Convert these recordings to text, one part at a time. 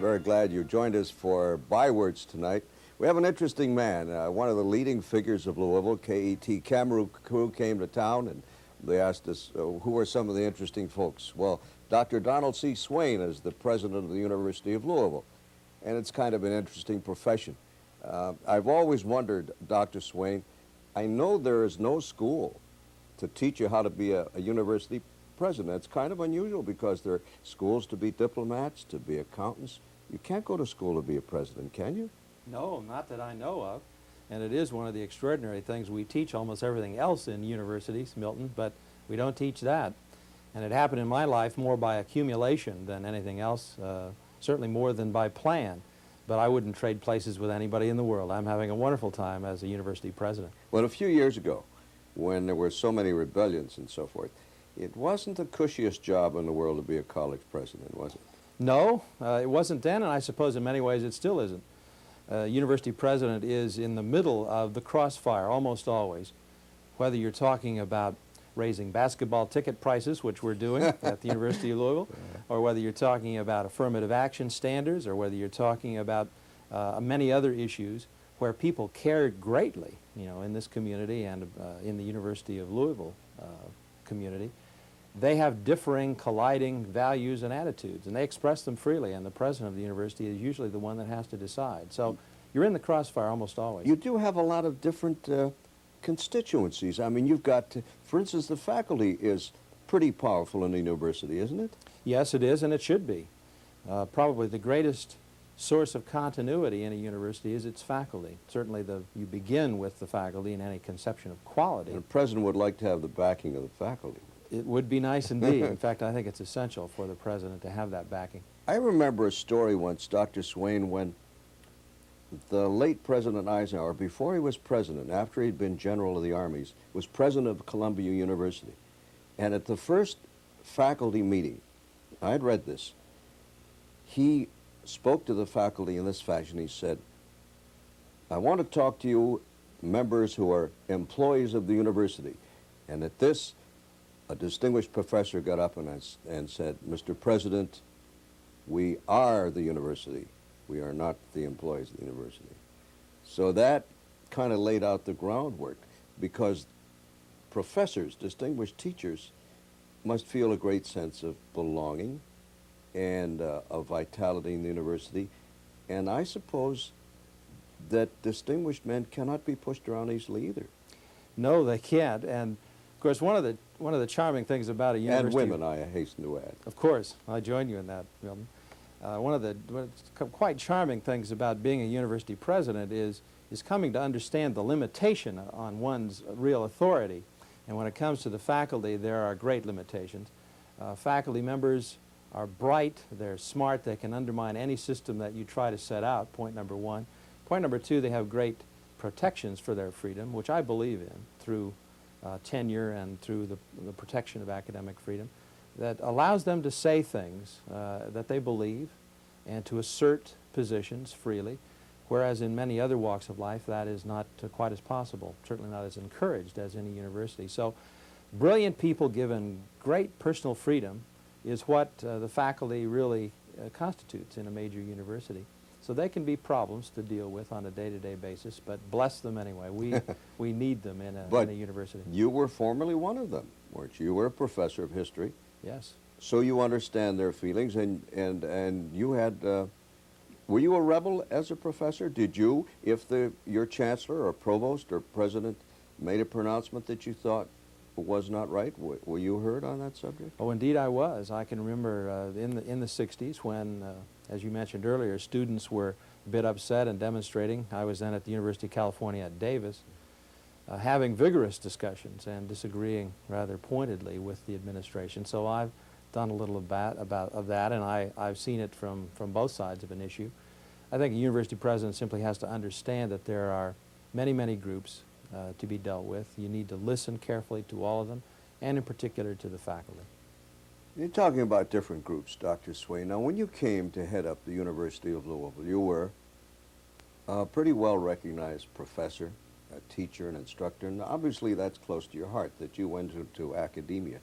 very glad you joined us for Bywords tonight. We have an interesting man, one of the leading figures of Louisville. KET camera crew came to town and they asked us who are some of the interesting folks. Well, Dr. Donald C. Swain is the president of the University of Louisville, and it's kind of an interesting profession. I've always wondered, Dr. Swain, I know there is no school to teach you how to be a university president. It's kind of unusual because there are schools to be diplomats, to be accountants. You can't go to school to be a president, can you? No, not that I know of. And it is one of the extraordinary things. We teach almost everything else in universities, Milton, but we don't teach that. And it happened in my life more by accumulation than anything else, certainly more than by plan. But I wouldn't trade places with anybody in the world. I'm having a wonderful time as a university president. Well, a few years ago, when there were so many rebellions and so forth, it wasn't the cushiest job in the world to be a college president, was it? No, it wasn't then, and I suppose in many ways it still isn't. University president is in the middle of the crossfire almost always, whether you're talking about raising basketball ticket prices, which we're doing at the University of Louisville, or whether you're talking about affirmative action standards, or whether you're talking about many other issues where people cared greatly, you know, in this community and in the University of Louisville community. They have differing, colliding values and attitudes, and they express them freely, and the president of the university is usually the one that has to decide. So you're in the crossfire almost always. You do have a lot of different constituencies. I mean, you've got, for instance, the faculty is pretty powerful in the university, isn't it? Yes, it is, and it should be. Probably the greatest source of continuity in a university is its faculty. Certainly you begin with the faculty in any conception of quality. And the president would like to have the backing of the faculty. It would be nice indeed. In fact, I think it's essential for the president to have that backing. I remember a story once, Dr. Swain, when the late President Eisenhower, before he was president, after he'd been general of the armies, was president of Columbia University. And at the first faculty meeting, I'd read this, he spoke to the faculty in this fashion. He said, I want to talk to you members who are employees of the university. And at this, a distinguished professor got up and said, Mr. President, we are the university. We are not the employees of the university. So that kind of laid out the groundwork, because professors, distinguished teachers, must feel a great sense of belonging and of vitality in the university. And I suppose that distinguished men cannot be pushed around easily either. No, they can't. And of course, one of the charming things about a university... And women, I hasten to add. Of course. I join you in that, Milton. One of the quite charming things about being a university president is coming to understand the limitation on one's real authority. And when it comes to the faculty, there are great limitations. Faculty members are bright, they're smart, they can undermine any system that you try to set out, point number one. Point number two, they have great protections for their freedom, which I believe in through tenure and through the protection of academic freedom, that allows them to say things that they believe and to assert positions freely, whereas in many other walks of life that is not quite as possible, certainly not as encouraged as in a university. So brilliant people given great personal freedom is what the faculty really constitutes in a major university. So they can be problems to deal with on a day-to-day basis, but bless them anyway. We need them in a university. You were formerly one of them, weren't you? You were a professor of history. Yes. So you understand their feelings, and you had, were you a rebel as a professor? Did you, if your chancellor or provost or president made a pronouncement that you thought was not right, were you heard on that subject? Oh, indeed I was. I can remember in the 60s when, as you mentioned earlier, students were a bit upset and demonstrating. I was then at the University of California at Davis, having vigorous discussions and disagreeing rather pointedly with the administration. So I've done a little of that, and I've seen it from both sides of an issue. I think a university president simply has to understand that there are many, many groups to be dealt with. You need to listen carefully to all of them, and in particular to the faculty. You're talking about different groups, Dr. Swain. Now, when you came to head up the University of Louisville, you were a pretty well-recognized professor, a teacher, an instructor, and obviously that's close to your heart, that you went into academia.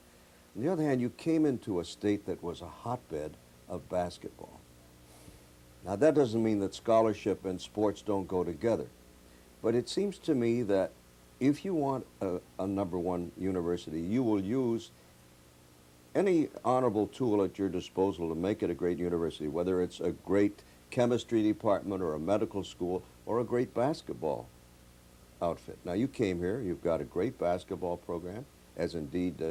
On the other hand, you came into a state that was a hotbed of basketball. Now, that doesn't mean that scholarship and sports don't go together, but it seems to me that if you want a number one university, you will use any honorable tool at your disposal to make it a great university, whether it's a great chemistry department or a medical school or a great basketball outfit. Now, you came here, you've got a great basketball program, as indeed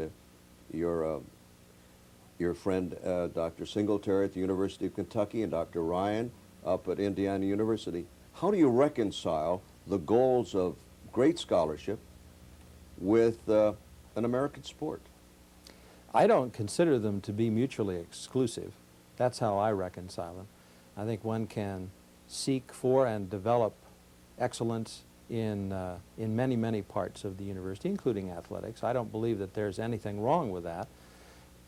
your friend Dr. Singletary at the University of Kentucky and Dr. Ryan up at Indiana University. How do you reconcile the goals of great scholarship with an American sport? I don't consider them to be mutually exclusive. That's how I reconcile them. I think one can seek for and develop excellence in many, many parts of the university, including athletics. I don't believe that there's anything wrong with that,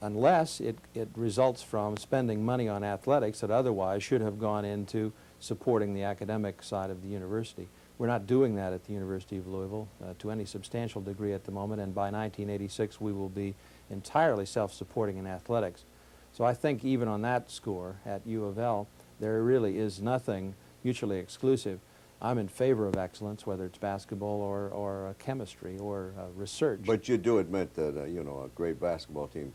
unless it results from spending money on athletics that otherwise should have gone into supporting the academic side of the university. We're not doing that at the University of Louisville to any substantial degree at the moment, and by 1986 we will be entirely self-supporting in athletics. So I think even on that score at U of L, there really is nothing mutually exclusive. I'm in favor of excellence, whether it's basketball or chemistry or research. But you do admit that, a great basketball team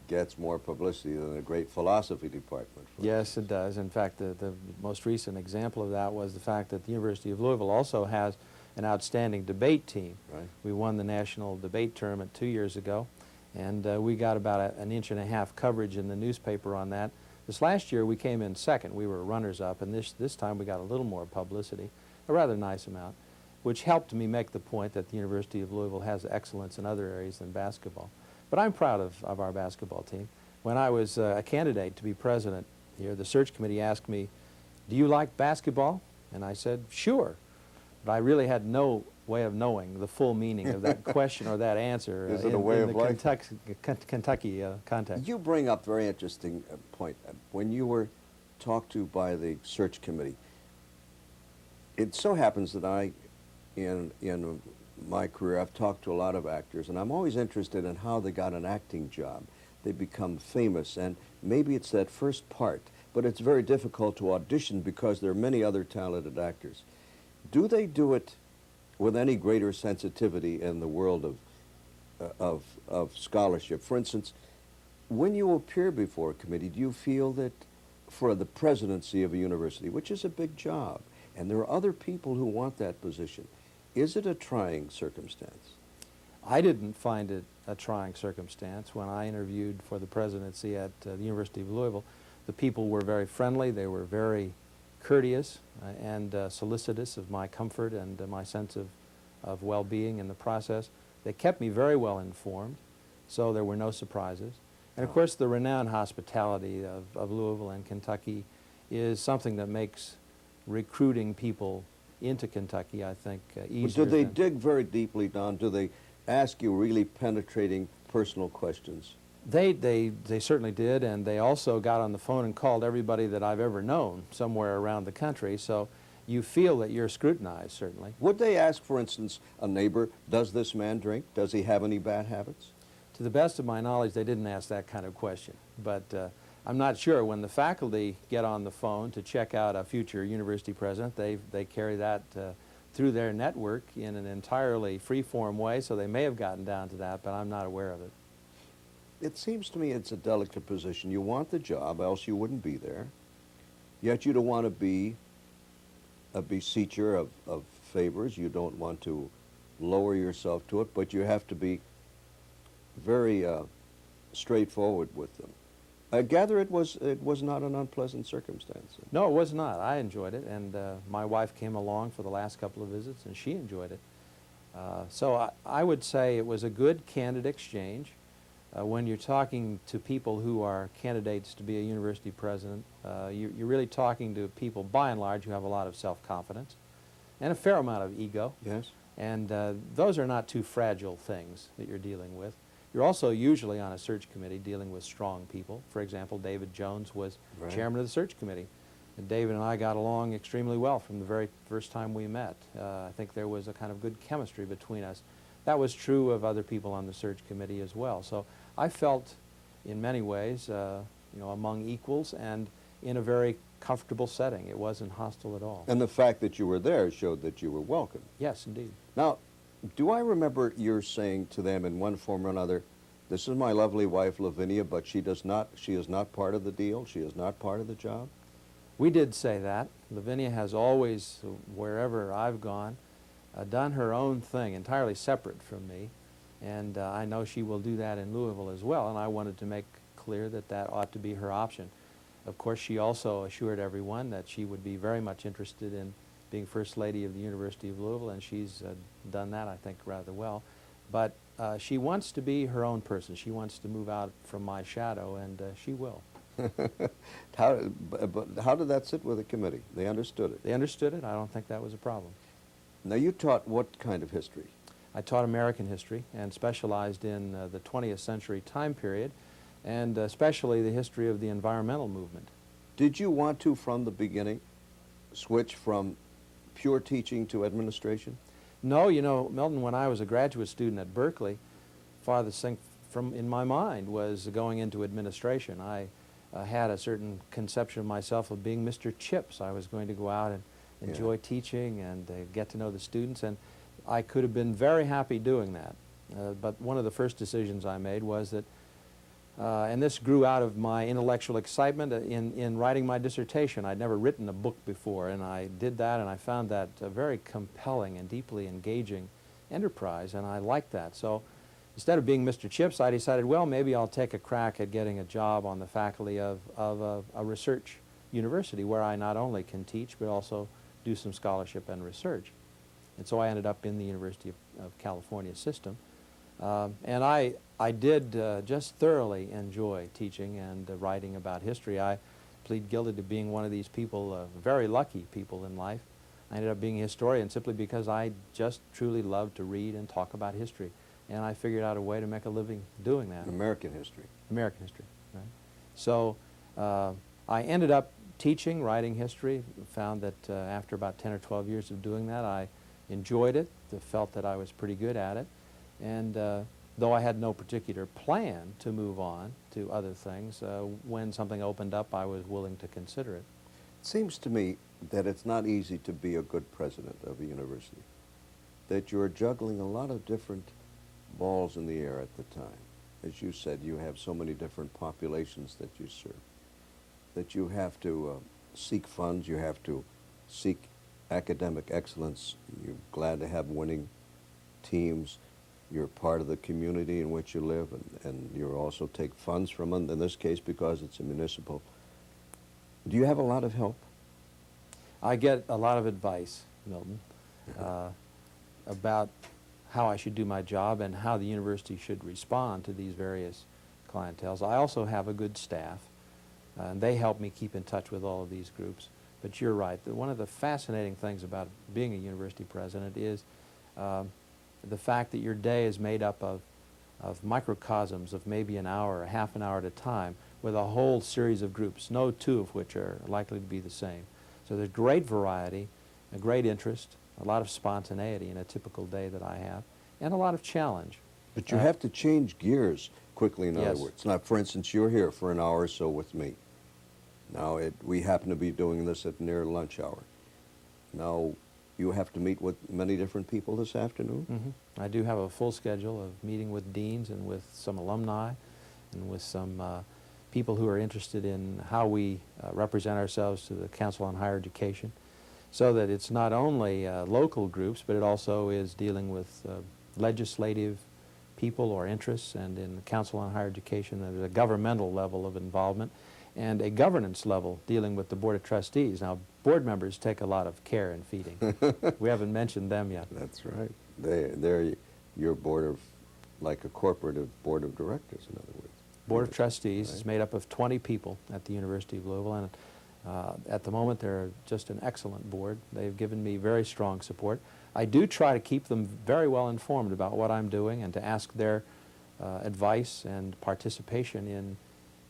gets more publicity than a great philosophy department. Yes, it does. In fact, the most recent example of that was the fact that the University of Louisville also has an outstanding debate team. Right. We won the national debate tournament 2 years ago, and we got about an inch and a half coverage in the newspaper on that. This last year we came in second. We were runners-up, and this time we got a little more publicity, a rather nice amount, which helped me make the point that the University of Louisville has excellence in other areas than basketball. But I'm proud of our basketball team. When I was a candidate to be president here, the search committee asked me, "Do you like basketball?" And I said, "Sure." But I really had no way of knowing the full meaning of that question or that answer Is it a way in of the life? Kentucky context. You bring up a very interesting point. When you were talked to by the search committee, it so happens that in my career, I've talked to a lot of actors, and I'm always interested in how they got an acting job. They become famous, and maybe it's that first part, but it's very difficult to audition because there are many other talented actors. Do they do it with any greater sensitivity in the world of scholarship? For instance, when you appear before a committee, do you feel that for the presidency of a university, which is a big job, and there are other people who want that position, is it a trying circumstance? I didn't find it a trying circumstance. When I interviewed for the presidency at the University of Louisville, the people were very friendly. They were very courteous and solicitous of my comfort and my sense of well-being in the process. They kept me very well informed, so there were no surprises. And of course, the renowned hospitality of Louisville and Kentucky is something that makes recruiting people into Kentucky, I think, easier. Do they dig very deeply down? Do they ask you really penetrating personal questions? They certainly did, and they also got on the phone and called everybody that I've ever known somewhere around the country, so you feel that you're scrutinized, certainly. Would they ask, for instance, a neighbor, does this man drink? Does he have any bad habits? To the best of my knowledge, they didn't ask that kind of question, but I'm not sure. When the faculty get on the phone to check out a future university president, they carry that through their network in an entirely free-form way, so they may have gotten down to that, but I'm not aware of it. It seems to me it's a delicate position. You want the job, else you wouldn't be there. Yet you don't want to be a beseecher of favors. You don't want to lower yourself to it, but you have to be very straightforward with them. I gather it was not an unpleasant circumstance. No, it was not. I enjoyed it, and my wife came along for the last couple of visits, and she enjoyed it. So I would say it was a good candid exchange. When you're talking to people who are candidates to be a university president, you're really talking to people, by and large, who have a lot of self-confidence and a fair amount of ego. Yes. And those are not two fragile things that you're dealing with. You're also usually on a search committee dealing with strong people. For example, David Jones was Right. chairman of the search committee. And David and I got along extremely well from the very first time we met. I think there was a kind of good chemistry between us. That was true of other people on the search committee as well. So I felt, in many ways, among equals, and in a very comfortable setting. It wasn't hostile at all. And the fact that you were there showed that you were welcome. Yes, indeed. Now, do I remember your saying to them in one form or another, this is my lovely wife, Lavinia, but she is not part of the deal, she is not part of the job? We did say that. Lavinia has always, wherever I've gone, done her own thing, entirely separate from me. And I know she will do that in Louisville as well, and I wanted to make clear that that ought to be her option. Of course, she also assured everyone that she would be very much interested in being First Lady of the University of Louisville, and she's done that, I think, rather well. But she wants to be her own person. She wants to move out from my shadow, and she will. But how did that sit with the committee? They understood it? They understood it. I don't think that was a problem. Now, you taught what kind of history? I taught American history and specialized in the 20th century time period, and especially the history of the environmental movement. Did you want to, from the beginning, switch from pure teaching to administration? No, you know, Milton, when I was a graduate student at Berkeley, farthest thing from in my mind was going into administration. I had a certain conception of myself of being Mr. Chips. I was going to go out and enjoy teaching and get to know the students, and I could have been very happy doing that. But one of the first decisions I made was that, and this grew out of my intellectual excitement in writing my dissertation. I'd never written a book before, and I did that, and I found that a very compelling and deeply engaging enterprise, and I liked that. So instead of being Mr. Chips, I decided, well, maybe I'll take a crack at getting a job on the faculty of a research university where I not only can teach, but also do some scholarship and research. And so I ended up in the University of California system. And I did just thoroughly enjoy teaching and writing about history. I plead guilty to being one of these people, very lucky people in life. I ended up being a historian simply because I just truly love to read and talk about history. And I figured out a way to make a living doing that. American history. American history, right. So I ended up teaching, writing history, found that after about 10 or 12 years of doing that, I enjoyed it, felt that I was pretty good at it, and though I had no particular plan to move on to other things, when something opened up, I was willing to consider it. It seems to me that it's not easy to be a good president of a university, that you're juggling a lot of different balls in the air at the time. As you said, you have so many different populations that you serve, that you have to seek funds, you have to seek academic excellence, you're glad to have winning teams, you're part of the community in which you live, and you also take funds from them, in this case because it's a municipal. Do you have a lot of help? I get a lot of advice, Milton, about how I should do my job and how the university should respond to these various clienteles. I also have a good staff, and they help me keep in touch with all of these groups. But you're right. One of the fascinating things about being a university president is the fact that your day is made up of microcosms of maybe an hour or half an hour at a time with a whole series of groups, no two of which are likely to be the same. So there's great variety, a great interest, a lot of spontaneity in a typical day that I have, and a lot of challenge. But you have to change gears quickly, in other Yes. words. Now, for instance, you're here for an hour or so with me. Now, we happen to be doing this at near lunch hour. Now, you have to meet with many different people this afternoon? Mm-hmm. I do have a full schedule of meeting with deans and with some alumni and with some people who are interested in how we represent ourselves to the Council on Higher Education, so that it's not only local groups, but it also is dealing with legislative people or interests, and in the Council on Higher Education there's a governmental level of involvement and a governance level dealing with the Board of Trustees. Now, board members take a lot of care in feeding. We haven't mentioned them yet. That's right. They're your board of, like a corporative board of directors, in other words. Board of Trustees Right. is made up of 20 people at the University of Louisville, and at the moment they're just an excellent board. They've given me very strong support. I do try to keep them very well informed about what I'm doing and to ask their advice and participation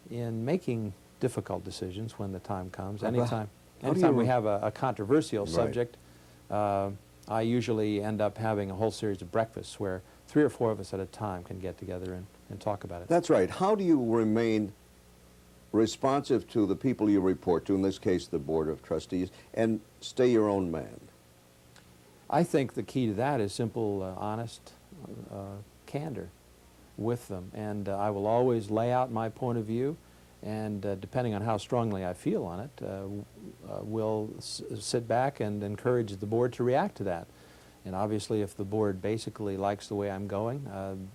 in making difficult decisions when the time comes. Anytime we have a controversial subject, I usually end up having a whole series of breakfasts where 3 or 4 of us at a time can get together and talk about it. That's right. How do you remain responsive to the people you report to, in this case the Board of Trustees, and stay your own man? I think the key to that is simple, honest candor with them. And I will always lay out my point of view, and depending on how strongly I feel on it, will sit back and encourage the board to react to that. And obviously, if the board basically likes the way I'm going,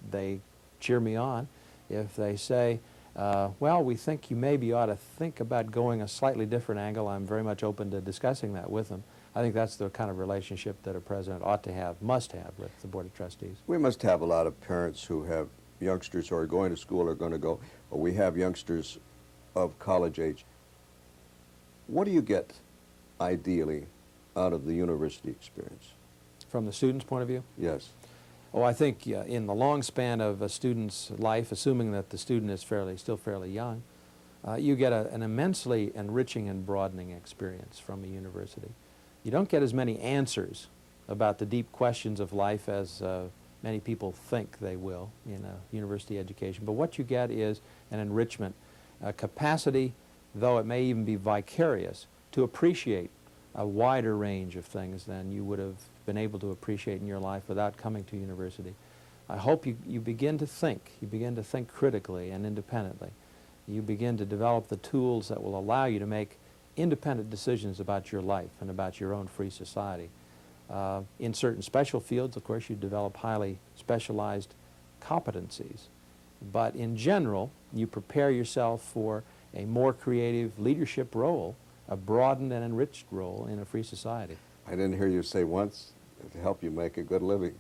they cheer me on. If they say, well, we think you maybe ought to think about going a slightly different angle, I'm very much open to discussing that with them. I think that's the kind of relationship that a president ought to have, must have, with the Board of Trustees. We must have a lot of parents who have youngsters who are going to school or going to go, or we have youngsters of college age. What do you get, ideally, out of the university experience? From the student's point of view? Yes. Oh, I think in the long span of a student's life, assuming that the student is still fairly young, you get an immensely enriching and broadening experience from a university. You don't get as many answers about the deep questions of life as many people think they will in a university education, but what you get is an enrichment, a capacity, though it may even be vicarious, to appreciate a wider range of things than you would have been able to appreciate in your life without coming to university. I hope you begin to think. You begin to think critically and independently. You begin to develop the tools that will allow you to make independent decisions about your life and about your own free society. In certain special fields, of course, you develop highly specialized competencies. But in general, you prepare yourself for a more creative leadership role, a broadened and enriched role in a free society. I didn't hear you say once, to help you make a good living.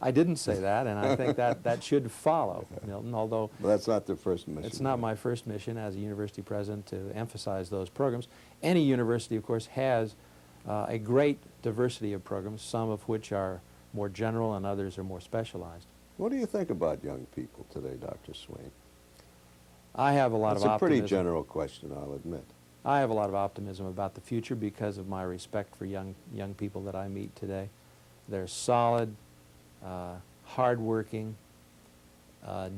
I didn't say that, and I think that should follow, Milton, although Well, that's not the first mission. it's not my first mission as a university president to emphasize those programs. Any university, of course, has a great diversity of programs, some of which are more general and others are more specialized. What do you think about young people today, Dr. Swain? I have a lot of That's a optimism. pretty general question, I'll admit. I have a lot of optimism about the future because of my respect for young people that I meet today. They're solid, hardworking,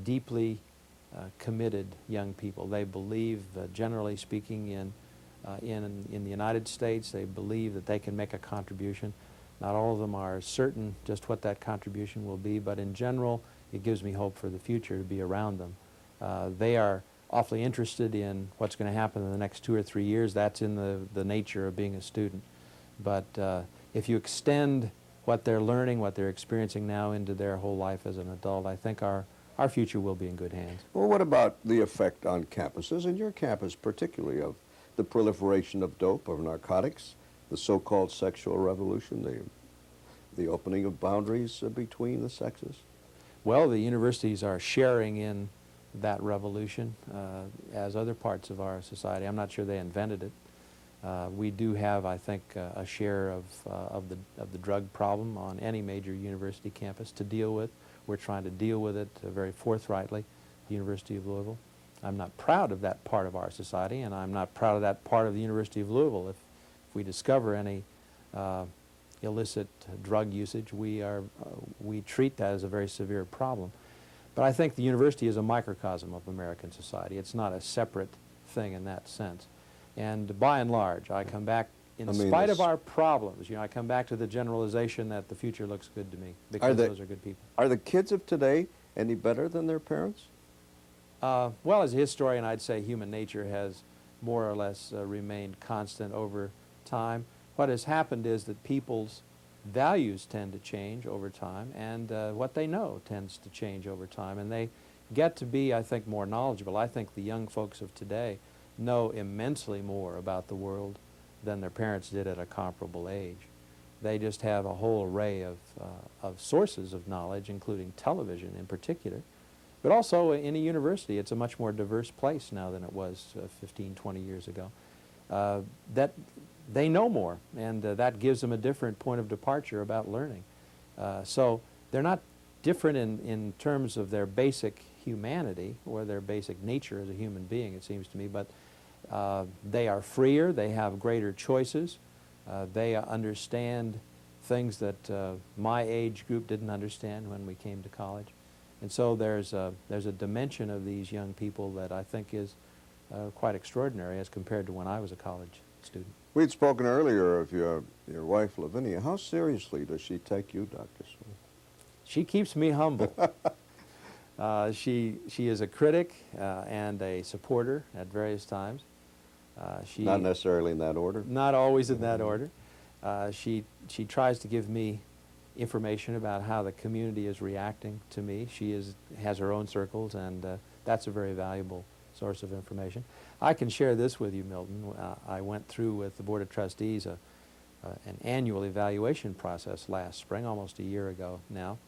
deeply committed young people. They believe, generally speaking, in the United States. They believe that they can make a contribution. Not all of them are certain just what that contribution will be, but in general, it gives me hope for the future to be around them. They are awfully interested in what's going to happen in the next 2 or 3 years. That's in the nature of being a student. But if you extend what they're learning, what they're experiencing now into their whole life as an adult, I think our future will be in good hands. Well, what about the effect on campuses, and your campus particularly, of the proliferation of dope, of narcotics, the so-called sexual revolution, the opening of boundaries between the sexes? Well, the universities are sharing in that revolution as other parts of our society. I'm not sure they invented it. We do have, I think, a share of the drug problem on any major university campus to deal with. We're trying to deal with it very forthrightly, the University of Louisville. I'm not proud of that part of our society, and I'm not proud of that part of the University of Louisville. If we discover any illicit drug usage, we treat that as a very severe problem. But I think the university is a microcosm of American society. It's not a separate thing in that sense. And by and large, I come back, in spite of our problems, I come back to the generalization that the future looks good to me because those are good people. Are the kids of today any better than their parents? Well, as a historian, I'd say human nature has more or less remained constant over time. What has happened is that people's values tend to change over time, and what they know tends to change over time, and they get to be, I think, more knowledgeable. I think the young folks of today know immensely more about the world than their parents did at a comparable age. They just have a whole array of sources of knowledge, including television in particular, but also in a university. It's a much more diverse place now than it was 15, 20 years ago. That they know more, and that gives them a different point of departure about learning. So they're not different in terms of their basic humanity or their basic nature as a human being, it seems to me, but they are freer, they have greater choices, they understand things that my age group didn't understand when we came to college. And so there's a dimension of these young people that I think is quite extraordinary as compared to when I was a college student. We'd spoken earlier of your wife, Lavinia. How seriously does she take you, Dr. Swain? She keeps me humble. She is a critic and a supporter at various times. Not necessarily in that order? Not always in that order. She tries to give me information about how the community is reacting to me. She has her own circles, and that's a very valuable source of information. I can share this with you, Milton. I went through with the Board of Trustees an annual evaluation process last spring, almost a year ago now,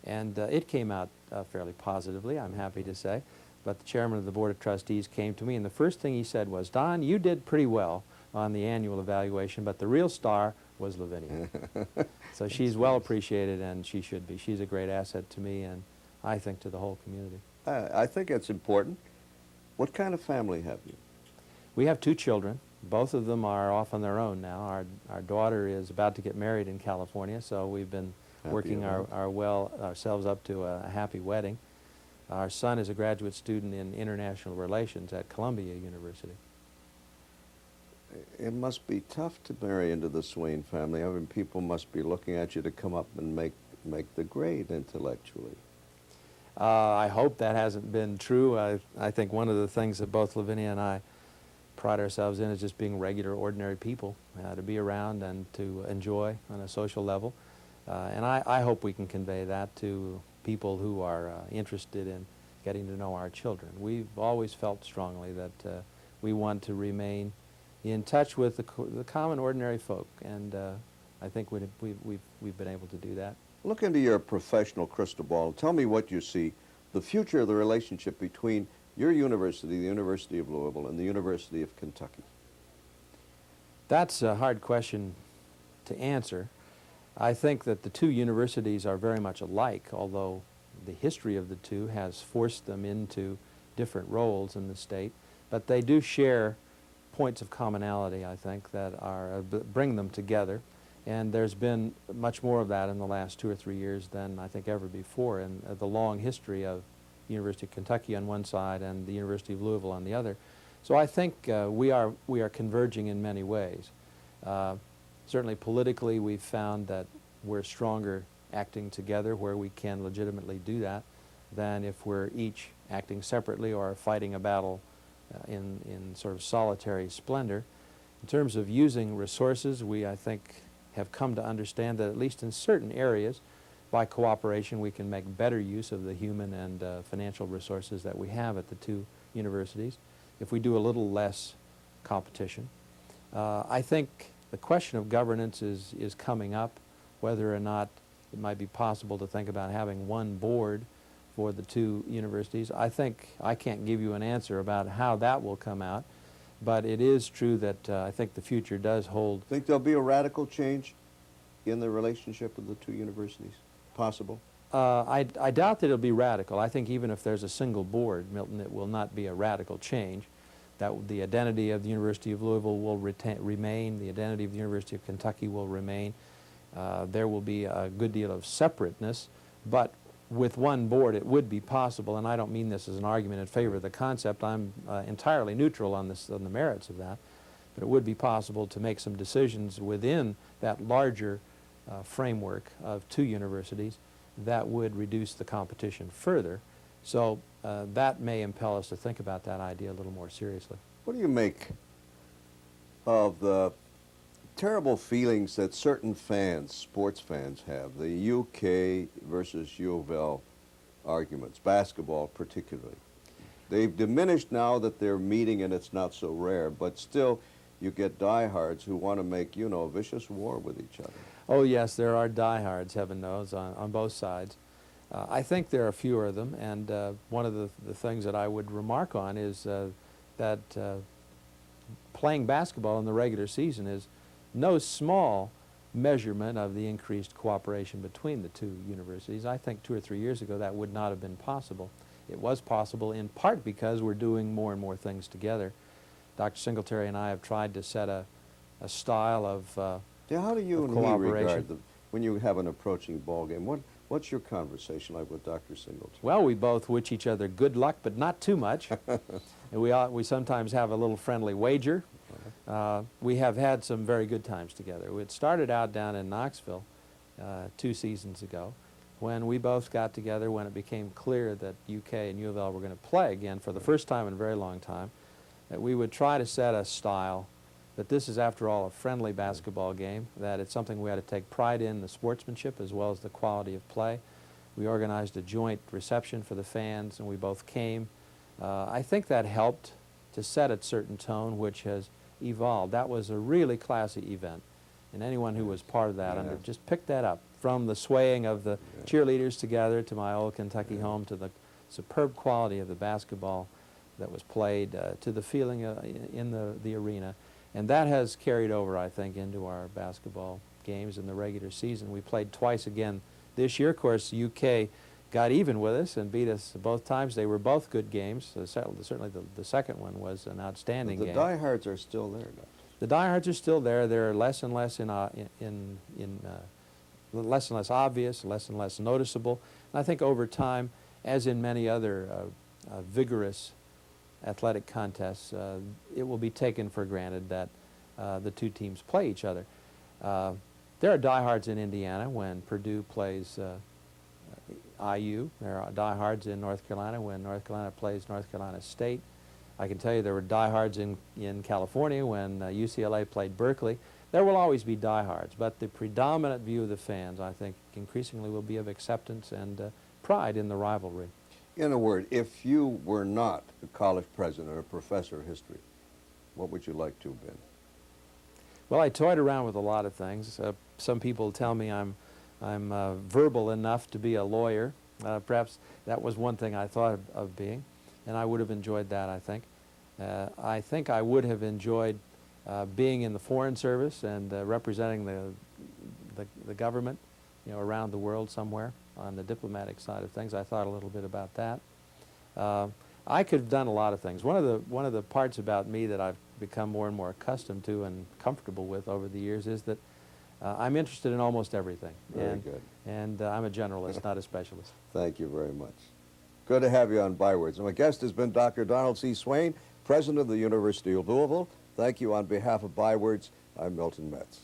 and it came out fairly positively, I'm happy to say. But the chairman of the Board of Trustees came to me, and the first thing he said was, "Don, you did pretty well on the annual evaluation, but the real star was Lavinia." So she's well appreciated, and she should be. She's a great asset to me, and I think to the whole community. I think it's important. What kind of family have you? We have 2 children. Both of them are off on their own now. Our daughter is about to get married in California, so we've been working ourselves up to a happy wedding. Our son is a graduate student in international relations at Columbia University. It must be tough to marry into the Swain family. I mean, people must be looking at you to come up and make the grade intellectually. I hope that hasn't been true. I think one of the things that both Lavinia and I pride ourselves in is just being regular, ordinary people, to be around and to enjoy on a social level. And I hope we can convey that to people who are interested in getting to know our children. We've always felt strongly that we want to remain in touch with the common, ordinary folk, and I think we've been able to do that. Look into your professional crystal ball. Tell me what you see, the future of the relationship between your university, the University of Louisville, and the University of Kentucky. That's a hard question to answer. I think that the 2 universities are very much alike, although the history of the 2 has forced them into different roles in the state, but they do share points of commonality, I think, that bring them together. And there's been much more of that in the last 2 or 3 years than I think ever before in the long history of the University of Kentucky on one side and the University of Louisville on the other. So I think we are converging in many ways. Certainly politically, we've found that we're stronger acting together where we can legitimately do that than if we're each acting separately or fighting a battle in sort of solitary splendor. In terms of using resources, we, I think, have come to understand that at least in certain areas, by cooperation, we can make better use of the human and financial resources that we have at the 2 universities if we do a little less competition. I think the question of governance is coming up, whether or not it might be possible to think about having one board for the 2 universities. I think I can't give you an answer about how that will come out, but it is true that I think the future does hold. Think there'll be a radical change in the relationship of the 2 universities? Possible? I doubt that it'll be radical. I think even if there's a single board, Milton, it will not be a radical change. That the identity of the University of Louisville will remain, the identity of the University of Kentucky will remain. There will be a good deal of separateness, but with one board it would be possible, and I don't mean this as an argument in favor of the concept. I'm entirely neutral on the merits of that, but it would be possible to make some decisions within that larger framework of 2 universities that would reduce the competition further. So that may impel us to think about that idea a little more seriously. What do you make of the terrible feelings that certain fans, sports fans, have, the UK versus U of L arguments, basketball particularly? They've diminished now that they're meeting and it's not so rare, but still you get diehards who want to make, you know, vicious war with each other. Oh yes, there are diehards, heaven knows, on both sides. I think there are fewer of them, and one of the things that I would remark on is that playing basketball in the regular season is no small measurement of the increased cooperation between the 2 universities. I think 2 or 3 years ago that would not have been possible. It was possible in part because we're doing more and more things together. Dr. Singletary and I have tried to set a style of Yeah, how do you and he regard when you have an approaching ball game? What's your conversation like with Dr. Singleton? Well, we both wish each other good luck, but not too much. And we sometimes have a little friendly wager. We have had some very good times together. It started out down in Knoxville 2 seasons ago when we both got together when it became clear that UK and U of L were going to play again for the first time in a very long time, that we would try to set a style, that this is, after all, a friendly basketball game, that it's something we had to take pride in, the sportsmanship as well as the quality of play. We organized a joint reception for the fans, and we both came. I think that helped to set a certain tone, which has evolved. That was a really classy event, and anyone who was part of that just picked that up, from the swaying of the cheerleaders together to my old Kentucky home, to the superb quality of the basketball that was played, to the feeling in the arena. And that has carried over, I think, into our basketball games in the regular season. We played twice again this year. Of course, UK got even with us and beat us both times. They were both good games. Certainly the second one was an outstanding game. The diehards are still there now. The diehards are still there. They're less and less less and less obvious, less and less noticeable. And I think over time, as in many other vigorous athletic contests, it will be taken for granted that the two teams play each other. There are diehards in Indiana when Purdue plays IU. There are diehards in North Carolina when North Carolina plays North Carolina State. I can tell you there were diehards in California when UCLA played Berkeley. There will always be diehards, but the predominant view of the fans, I think, increasingly will be of acceptance and pride in the rivalry. In a word, if you were not a college president or a professor of history, what would you like to have been? Well, I toyed around with a lot of things. Some people tell me I'm verbal enough to be a lawyer. Perhaps that was one thing I thought of being, and I would have enjoyed that, I think. I think I would have enjoyed being in the Foreign Service and representing the government, around the world somewhere on the diplomatic side of things. I thought a little bit about that. I could have done a lot of things. One of the parts about me that I've become more and more accustomed to and comfortable with over the years is that I'm interested in almost everything. Very good. And I'm a generalist, not a specialist. Thank you very much. Good to have you on Bywords. And my guest has been Dr. Donald C. Swain, President of the University of Louisville. Thank you on behalf of Bywords. I'm Milton Metz.